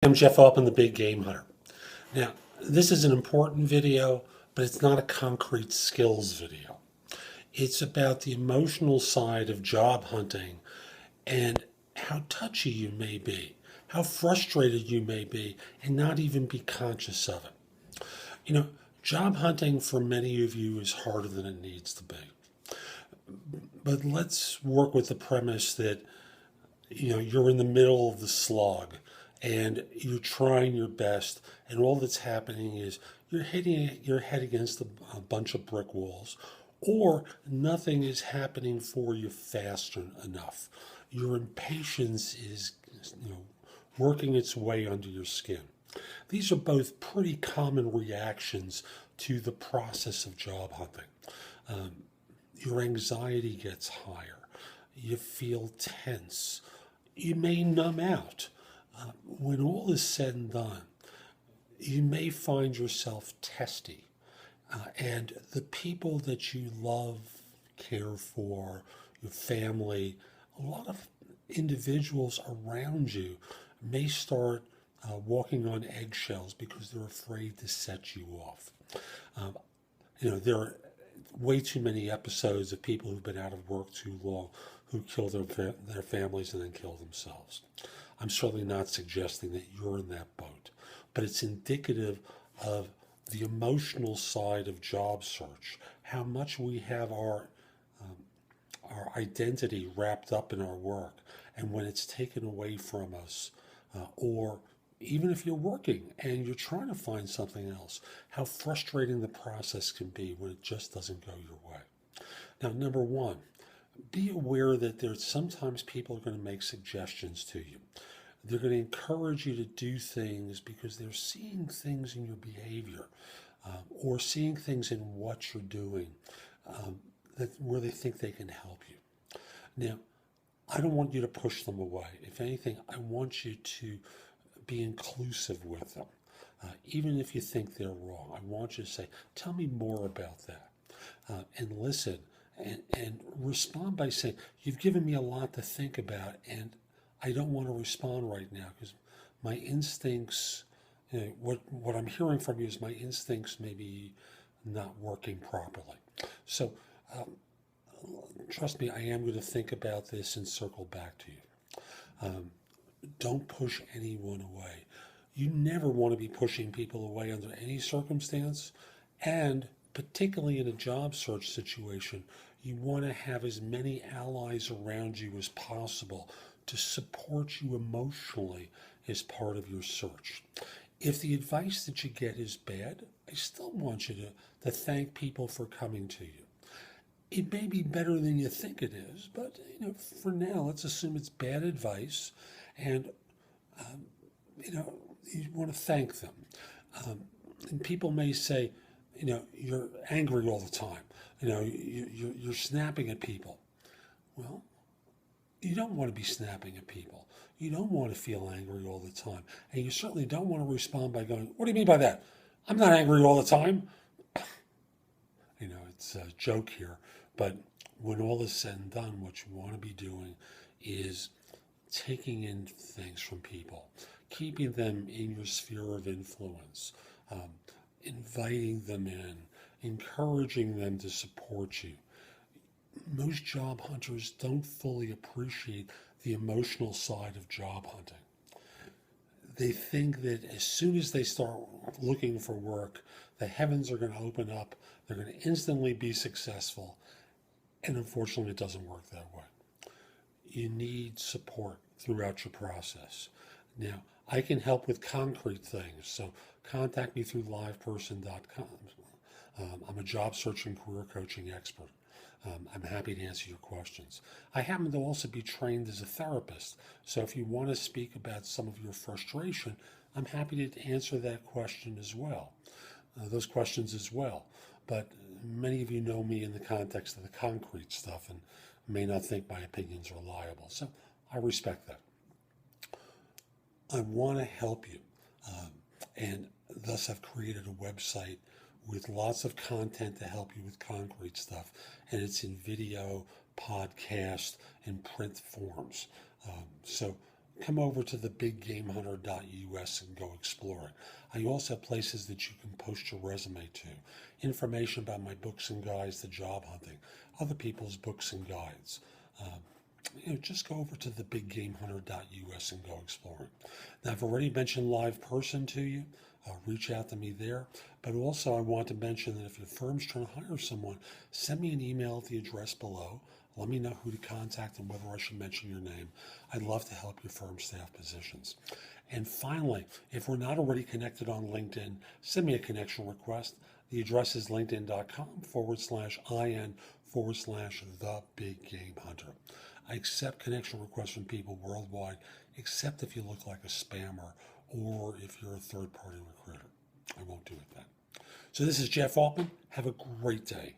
I'm Jeff Altman, the Big Game Hunter. Now, this is an important video, but it's not a concrete skills video. It's about the emotional side of job hunting and how touchy you may be, how frustrated you may be, and not even be conscious of it. You know, job hunting for many of you is harder than it needs to be. But let's work with the premise that, you're in the middle of the slog and you're trying your best, and all that's happening is you're hitting your head against a bunch of brick walls, or nothing is happening for you fast enough. Your impatience is, working its way under your skin. These are both pretty common reactions to the process of job hunting. Your anxiety gets higher. You feel tense. You may numb out. When all is said and done, you may find yourself testy. And the people that you love, care for, your family, a lot of individuals around you may start walking on eggshells because they're afraid to set you off. There are way too many episodes of people who've been out of work too long who kill their families and then kill themselves. I'm certainly not suggesting that you're in that boat, but it's indicative of the emotional side of job search, how much we have our identity wrapped up in our work, and when it's taken away from us, or even if you're working and you're trying to find something else, how frustrating the process can be when it just doesn't go your way. Now, number one, be aware that there's sometimes people are going to make suggestions to you. They're going to encourage you to do things because they're seeing things in your behavior, or seeing things in what you're doing, where they think they can help you. Now, I don't want you to push them away. If anything, I want you to be inclusive with them. Even if you think they're wrong, I want you to say, tell me more about that. And listen and respond by saying, you've given me a lot to think about, and I don't want to respond right now because my instincts, what I'm hearing from you is my instincts may be not working properly. So trust me, I am going to think about this and circle back to you. Don't push anyone away. You never want to be pushing people away under any circumstance, and particularly in a job search situation, you want to have as many allies around you as possible to support you emotionally as part of your search. If the advice that you get is bad, I still want you to thank people for coming to you. It may be better than you think it is, but for now, let's assume it's bad advice, and you want to thank them. And people may say, you're angry all the time. You're snapping at people. Well, you don't want to be snapping at people. You don't want to feel angry all the time. And you certainly don't want to respond by going, what do you mean by that? I'm not angry all the time. It's a joke here. But when all is said and done, what you want to be doing is taking in things from people, keeping them in your sphere of influence, inviting them in, encouraging them to support you. Most job hunters don't fully appreciate the emotional side of job hunting. They think that as soon as they start looking for work, the heavens are going to open up, they're going to instantly be successful, and unfortunately it doesn't work that way. You need support throughout your process. Now, I can help with concrete things, so contact me through liveperson.com. I'm a job search and career coaching expert. I'm happy to answer your questions. I happen to also be trained as a therapist, so if you want to speak about some of your frustration, I'm happy to answer that question as well, those questions as well. But many of you know me in the context of the concrete stuff and may not think my opinions are reliable, so I respect that. I want to help you, and thus I've created a website with lots of content to help you with concrete stuff, and it's in video, podcast, and print forms. So come over to thebiggamehunter.us and go explore it. I also have places that you can post your resume to, information about my books and guides to job hunting, other people's books and guides. Just go over to thebiggamehunter.us and go exploring. Now, I've already mentioned Live Person to you. Reach out to me there. But also, I want to mention that if your firm's trying to hire someone, send me an email at the address below. Let me know who to contact and whether I should mention your name. I'd love to help your firm staff positions. And finally, if we're not already connected on LinkedIn, send me a connection request. The address is linkedin.com/IN/the Big Game Hunter. I accept connection requests from people worldwide, except if you look like a spammer or if you're a third-party recruiter. I won't do it then. So this is Jeff Altman. Have a great day.